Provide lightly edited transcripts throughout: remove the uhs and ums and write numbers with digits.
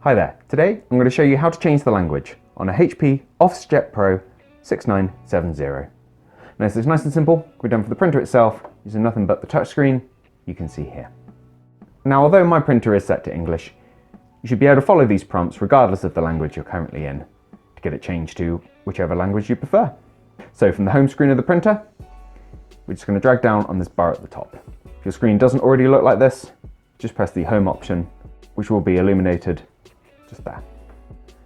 Hi there, today I'm going to show you how to change the language on a HP OfficeJet Pro 6970. Now this is nice and simple, we're done for the printer itself, using nothing but the touchscreen you can see here. Now although my printer is set to English, you should be able to follow these prompts regardless of the language you're currently in to get it changed to whichever language you prefer. So from the home screen of the printer, we're just going to drag down on this bar at the top. If your screen doesn't already look like this, just press the home option, which will be illuminated just there.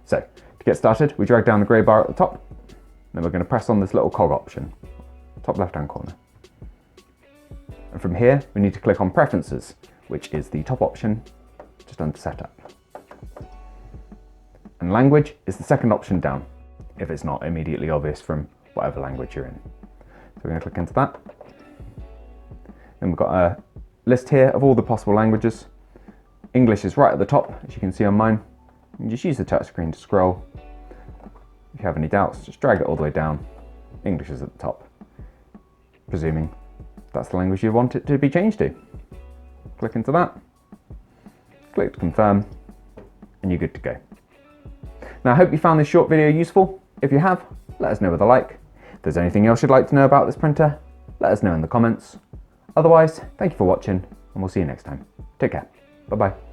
So to get started, we drag down the grey bar at the top, then we're going to press on this little cog option, top left hand corner. And from here, we need to click on Preferences, which is the top option just under Setup. And Language is the second option down, if it's not immediately obvious from whatever language you're in. So we're going to click into that. Then we've got a list here of all the possible languages. English is right at the top, as you can see on mine. You just use the touchscreen to scroll. If you have any doubts, just drag it all the way down. English is at the top, presuming that's the language you want it to be changed to. Click into that, click to confirm, and you're good to go. Now I hope you found this short video useful. If you have, let us know with a like. If there's anything else you'd like to know about this printer, let us know in the comments. Otherwise, thank you for watching, and we'll see you next time. Take care. Bye-bye.